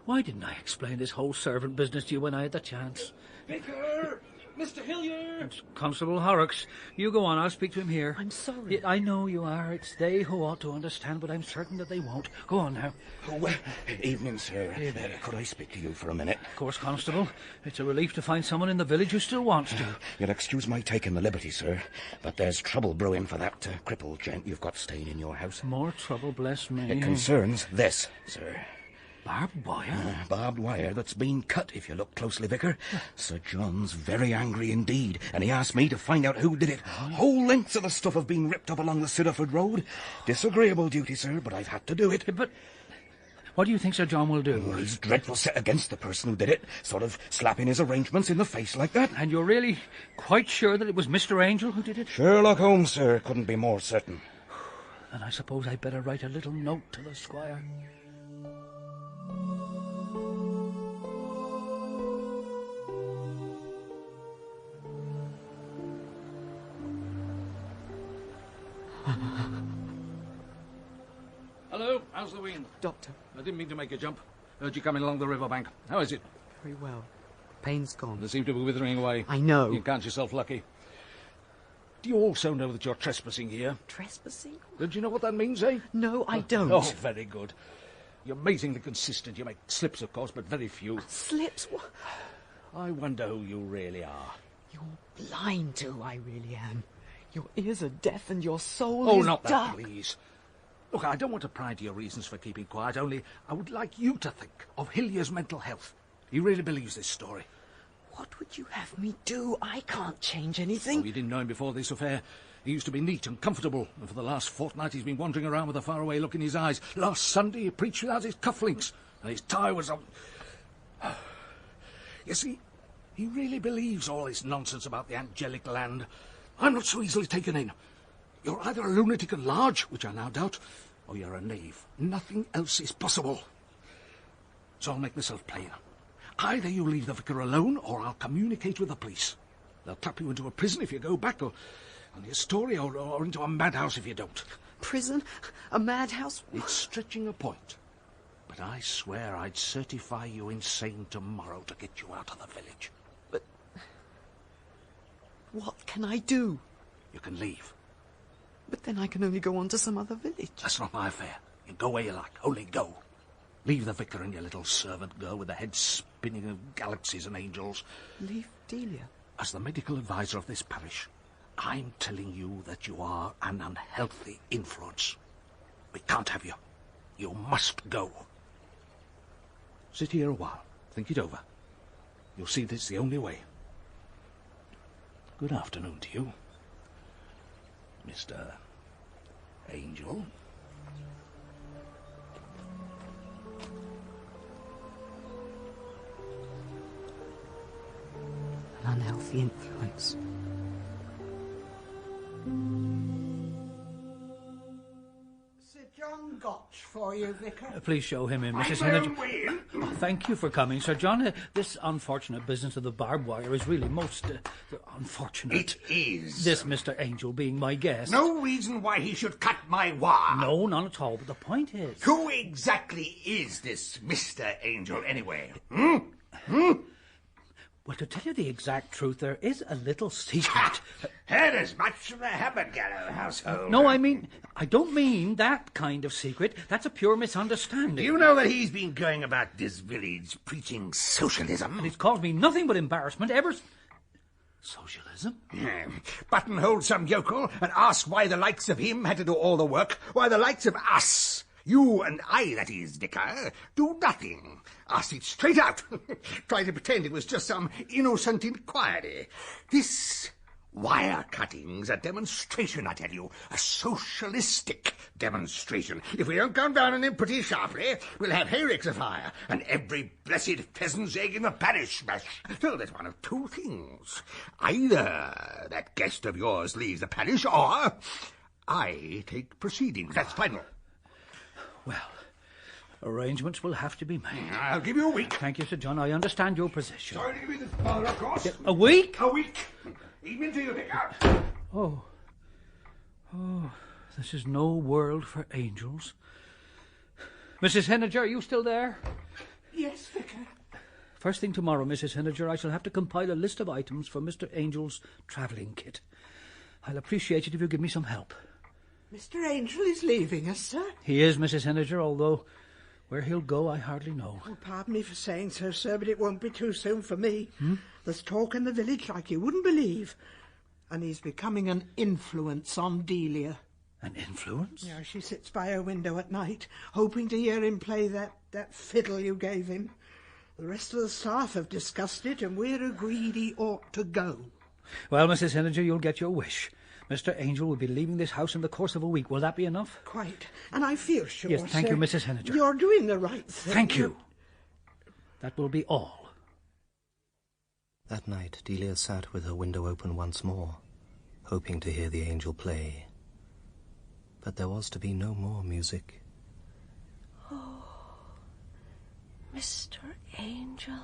Why didn't I explain this whole servant business to you when I had the chance? Vicar! Mr. Hilyer! It's Constable Horrocks. You go on, I'll speak to him here. I'm sorry. I know you are. It's they who ought to understand, but I'm certain that they won't. Go on now. Oh, well, evening, sir. Could I speak to you for a minute? Of course, Constable. It's a relief to find someone in the village who still wants to. You'll excuse my taking the liberty, sir, but there's trouble brewing for that crippled gent you've got staying in your house. More trouble, bless me. It concerns this, sir. Barbed wire? Barbed wire that's been cut, if you look closely, Vicar. Sir John's very angry indeed, and he asked me to find out who did it. Whole lengths of the stuff have been ripped up along the Siderford Road. Disagreeable duty, sir, but I've had to do it. But what do you think Sir John will do? Well, he's dreadful set against the person who did it, sort of slapping his arrangements in the face like that. And you're really quite sure that it was Mr. Angel who did it? Sherlock Holmes, sir, couldn't be more certain. And I suppose I'd better write a little note to the squire. Hello, how's the wind? Doctor. I didn't mean to make a jump. Heard you coming along the riverbank. How is it? Very well. Pain's gone. They seem to be withering away. I know. You count yourself lucky. Do you also know that you're trespassing here? Trespassing? Don't you know what that means, eh? No, I don't. Oh, very good. You're amazingly consistent. You make slips, of course, but very few. Slips? What? I wonder who you really are. You're blind too, I really am. Your ears are deaf and your soul Oh, is not dark. that, please. Look, I don't want to pry into your reasons for keeping quiet, only I would like you to think of Hilyer's mental health. He really believes this story. What would you have me do? I can't change anything. Oh, you didn't know him before this affair. He used to be neat and comfortable, and for the last fortnight he's been wandering around with a faraway look in his eyes. Last Sunday he preached without his cufflinks, and his tie was on... You see, he really believes all this nonsense about the angelic land. I'm not so easily taken in. You're either a lunatic at large, which I now doubt, or you're a knave. Nothing else is possible. So I'll make myself plain. Either you leave the vicar alone, or I'll communicate with the police. They'll clap you into a prison if you go back, or on your story, or into a madhouse if you don't. Prison? A madhouse? It's stretching a point. But I swear I'd certify you insane tomorrow to get you out of the village. But what can I do? You can leave. But then I can only go on to some other village. That's not my affair. You go where you like. Only go. Leave the vicar and your little servant girl with the head spinning of galaxies and angels. Leave Delia? As the medical advisor of this parish, I'm telling you that you are an unhealthy influence. We can't have you. You must go. Sit here a while. Think it over. You'll see this the only way. Good afternoon to you, Mr. Angel. An with the influence. Sir John Gotch for you, Vicar. Please show him in, Mrs. Henniger. Oh, thank you for coming, Sir John. This unfortunate business of the barbed wire is really most unfortunate. It is. This Mr. Angel being my guest. No reason why he should cut my wire. No, none at all. But the point is... Who exactly is this Mr. Angel, anyway? Well, to tell you the exact truth, there is a little secret. Heard as much from the Hammergallow household. No, I don't mean that kind of secret. That's a pure misunderstanding. Do you know that he's been going about this village preaching socialism? And it's caused me nothing but embarrassment ever... Socialism? Buttonhole some yokel and ask why the likes of him had to do all the work, why the likes of us, you and I, that is, Vicar, do nothing. Ask it straight out. Try to pretend it was just some innocent inquiry. This wire cutting's a demonstration, I tell you. A socialistic demonstration. If we don't come down on him pretty sharply, we'll have hayricks afire and every blessed pheasant's egg in the parish smash. So there's one of two things. Either that guest of yours leaves the parish, or I take proceedings. That's final. Well, arrangements will have to be made. I'll give you a week. Thank you, Sir John. I understand your position. Sorry to give you this bother, of course. A week? A week. Even to you, Vicar. Oh, this is no world for angels. Mrs. Henniger, are you still there? Yes, Vicar. First thing tomorrow, Mrs. Henniger, I shall have to compile a list of items for Mr. Angel's travelling kit. I'll appreciate it if you give me some help. Mr. Angel is leaving us, sir. He is, Mrs. Henniger, although where he'll go I hardly know. Oh, pardon me for saying so, sir, but it won't be too soon for me. There's talk in the village like you wouldn't believe. And he's becoming an influence on Delia. An influence? Yeah, she sits by her window at night, hoping to hear him play that fiddle you gave him. The rest of the staff have discussed it, and we're agreed he ought to go. Well, Mrs. Henniger, you'll get your wish. Mr. Angel will be leaving this house in the course of a week. Will that be enough? Quite. And I feel sure, Yes, thank sir, you, Mrs. Henniger. You're doing the right thing. Thank you. That will be all. That night, Delia sat with her window open once more, hoping to hear the angel play. But there was to be no more music. Oh, Mr. Angel.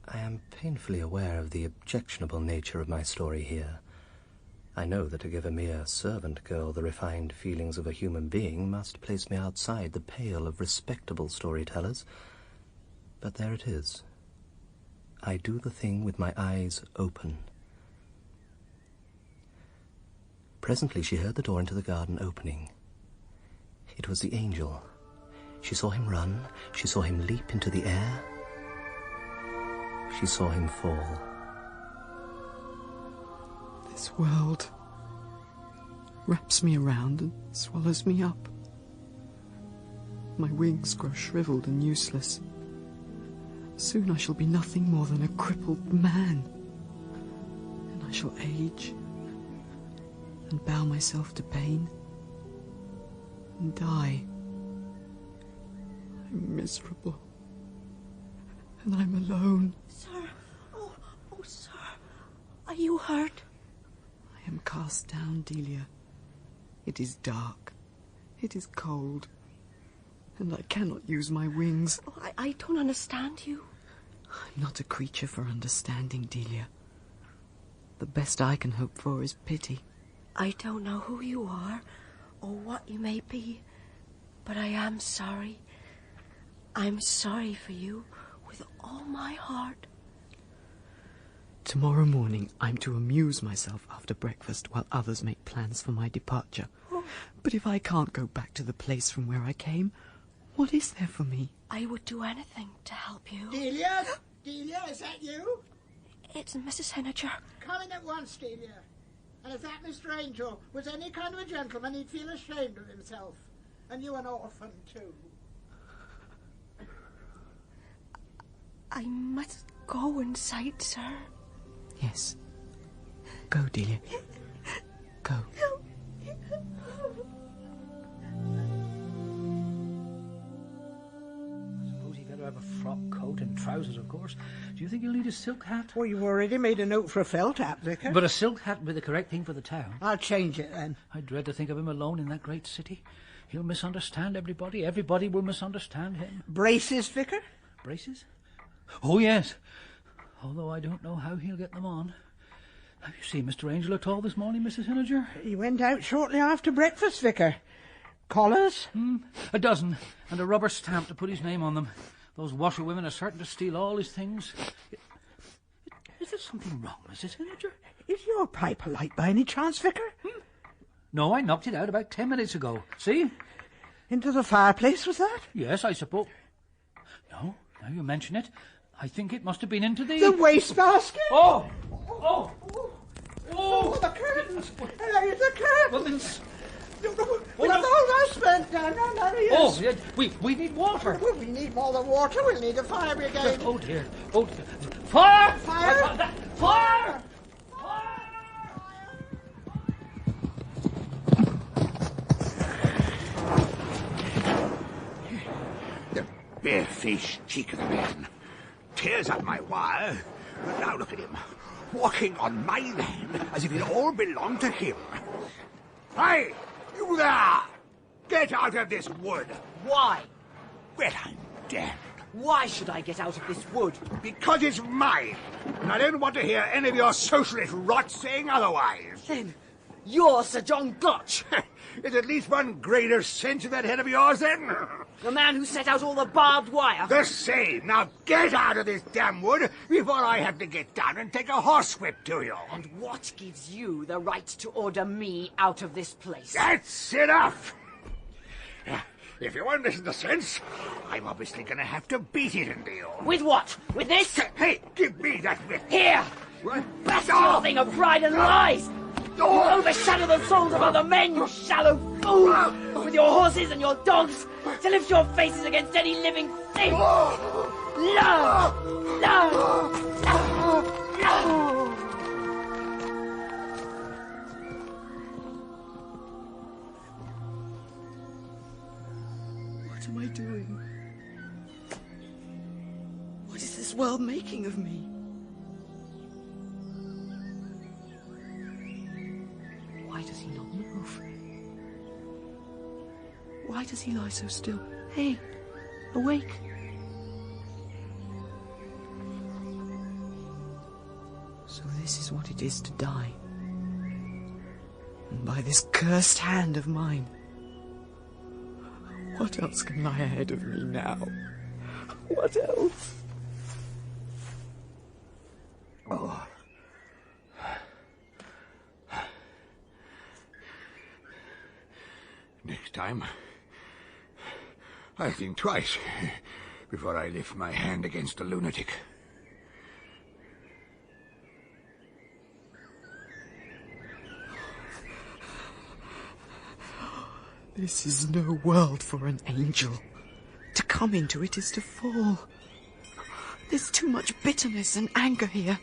I am painfully aware of the objectionable nature of my story here. I know that to give a mere servant girl the refined feelings of a human being must place me outside the pale of respectable storytellers. But there it is. I do the thing with my eyes open. Presently she heard the door into the garden opening. It was the angel. She saw him run. She saw him leap into the air. She saw him fall. This world wraps me around and swallows me up. My wings grow shriveled and useless. Soon I shall be nothing more than a crippled man. And I shall age and bow myself to pain and die. I'm miserable. And I'm alone. Sir, oh, sir, are you hurt? I am cast down, Delia. It is dark. It is cold. And I cannot use my wings. Oh, I don't understand you. I'm not a creature for understanding, Delia. The best I can hope for is pity. I don't know who you are or what you may be, but I am sorry. I'm sorry for you with all my heart. Tomorrow morning I'm to amuse myself after breakfast while others make plans for my departure. Oh. But if I can't go back to the place from where I came, what is there for me? I would do anything to help you. Delia? Delia, is that you? It's Mrs. Henniger. Come in at once, Delia. And if that Mr. Angel was any kind of a gentleman, he'd feel ashamed of himself. And you an orphan, too. I must go inside, sir. Yes. Go, Delia. Go. Suppose he better have a frock coat and trousers, of course. Do you think he'll need a silk hat? Well, you've already made a note for a felt hat, Vicar. But a silk hat would be the correct thing for the town. I'll change it then. I dread to think of him alone in that great city. He'll misunderstand everybody. Everybody will misunderstand him. Braces, Vicar? Braces? Oh, yes. Although I don't know how he'll get them on. Have you seen Mr. Angel at all this morning, Mrs. Hilyer? He went out shortly after breakfast, Vicar. Collars? A dozen, and a rubber stamp to put his name on them. Those washerwomen are certain to steal all his things. Is there something wrong, Mrs. Hilyer? Is your pipe alight by any chance, Vicar? No, I knocked it out about 10 minutes ago. See? Into the fireplace, was that? Yes, I suppose. No, now you mention it, I think it must have been into the wastebasket? Oh! The curtains! There's the curtains! Well, the whole house burnt down. Oh, yeah, we need water. Well, we need more than water. We'll need a fire brigade. Oh, dear. Fire! Fire! Fire! The bare-faced cheek of the man tears up my wire, but now look at him, walking on my land as if it all belonged to him. Hey, you there! Get out of this wood! Why? Well, I'm damned. Why should I get out of this wood? Because it's mine, and I don't want to hear any of your socialist rot saying otherwise. Then you're Sir John Gotch. There's at least one grain of sense in that head of yours, then. The man who set out all the barbed wire. The same. Now get out of this damn wood before I have to get down and take a horsewhip to you. And what gives you the right to order me out of this place? That's enough. If you won't listen to sense, I'm obviously going to have to beat it into you. With what? With this? Hey, give me that whip. Here! What? Bestial thing of pride and lies! You overshadow the souls of other men, you shallow fool! With your horses and your dogs, to lift your faces against any living thing! Love! Love! Love! What am I doing? What is this world making of me? Why does he not move? Why does he lie so still? Hey, awake. So this is what it is to die. And by this cursed hand of mine. What else can lie ahead of me now? What else? Oh. Next time, I'll think twice before I lift my hand against a lunatic. This is no world for an angel. To come into it is to fall. There's too much bitterness and anger here.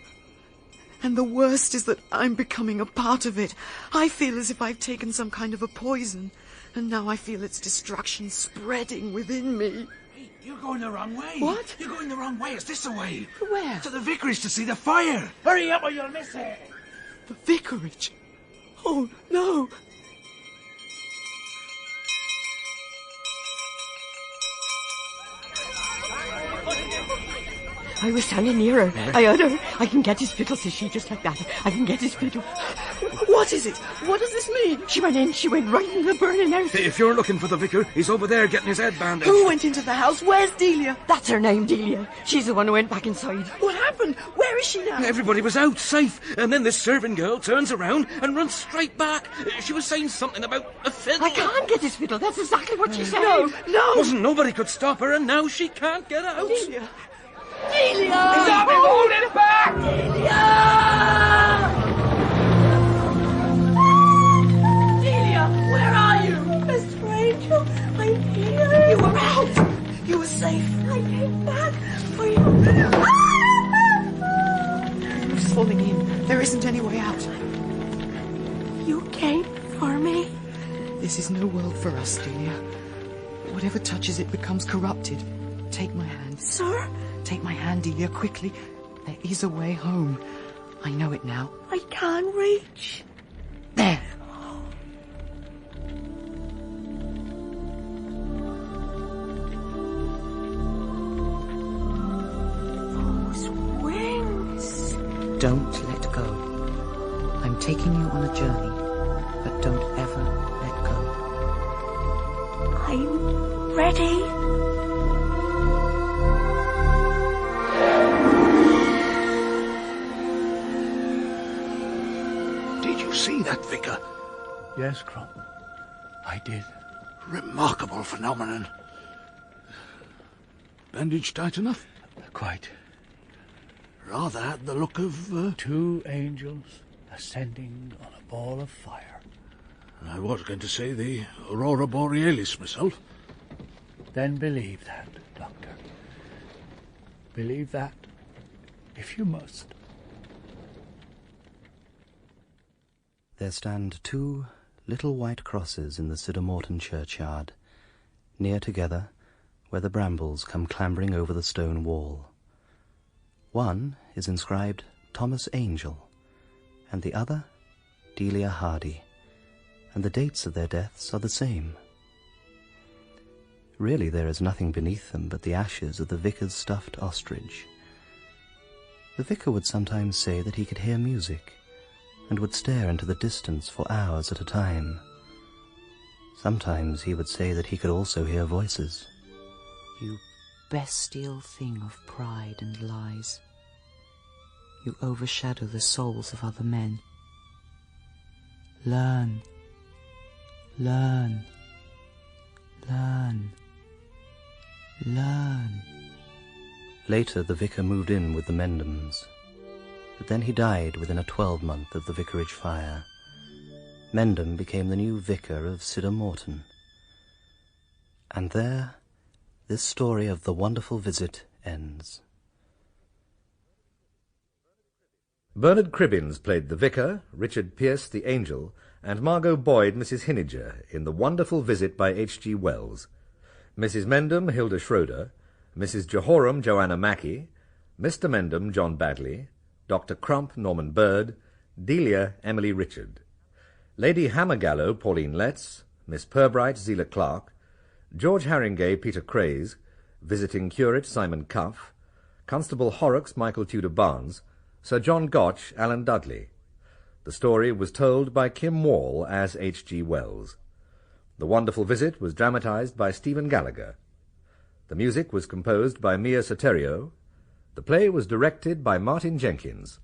And the worst is that I'm becoming a part of it. I feel as if I've taken some kind of a poison, and now I feel its destruction spreading within me. Hey, you're going the wrong way. What? You're going the wrong way. Is this the way? Where? To the vicarage to see the fire. Hurry up or you'll miss it. The vicarage? Oh, no. I was standing near her. I heard her. I can get his fiddle, says she, just like that. I can get his fiddle. What is it? What does this mean? She went in. She went right in the burning house. If you're looking for the vicar, he's over there getting his head bandaged. Who went into the house? Where's Delia? That's her name, Delia. She's the one who went back inside. What happened? Where is she now? Everybody was out, safe. And then this servant girl turns around and runs straight back. She was saying something about a fiddle. I can't get his fiddle. That's exactly what she said. No. Wasn't nobody could stop her, and now she can't get out. Delia! Stop him! Hold it back! Delia, where are you? Mr. Angel, I'm here. You were out. You were safe. I came back for you. The roof's falling in. There isn't any way out. You came for me? This is no world for us, Delia. Whatever touches it becomes corrupted. Take my hand. Sir? Take my hand, Delia, quickly. There is a way home. I know it now. I can't reach. There. Those wings. Don't let go. I'm taking you on a journey, but don't ever let go. I'm ready. Did you see that, Vicar? Yes, Crump. I did. Remarkable phenomenon. Bandage tight enough? Quite. Rather had the look of... Two angels ascending on a ball of fire. I was going to say the Aurora Borealis myself. Then believe that, Doctor. Believe that, if you must. There stand two little white crosses in the Siddermorton churchyard, near together, where the brambles come clambering over the stone wall. One is inscribed Thomas Angel, and the other Delia Hardy, and the dates of their deaths are the same. Really there is nothing beneath them but the ashes of the vicar's stuffed ostrich. The vicar would sometimes say that he could hear music, and would stare into the distance for hours at a time. Sometimes he would say that he could also hear voices. You bestial thing of pride and lies. You overshadow the souls of other men. Learn. Learn. Learn. Learn. Later the vicar moved in with the Mendhams, but then he died within a 12-month of the vicarage fire. Mendham became the new vicar of Siddermorton. And there, this story of the wonderful visit ends. Bernard Cribbins played the vicar, Richard Pearce the angel, and Margot Boyd Mrs. Hinniger in The Wonderful Visit by H.G. Wells. Mrs. Mendham, Hilda Schroeder, Mrs. Jehoram, Joanna Mackey, Mr. Mendham, John Badley, Dr. Crump, Norman Bird, Delia, Emily Richard, Lady Hammergallow, Pauline Letts, Miss Pirbright, Zela Clark, George Haringey, Peter Craze, Visiting Curate, Simon Cuff, Constable Horrocks, Michael Tudor Barnes, Sir John Gotch, Alan Dudley. The story was told by Kim Wall as H.G. Wells. The Wonderful Visit was dramatized by Stephen Gallagher. The music was composed by Mia Soterio. The play was directed by Martin Jenkins.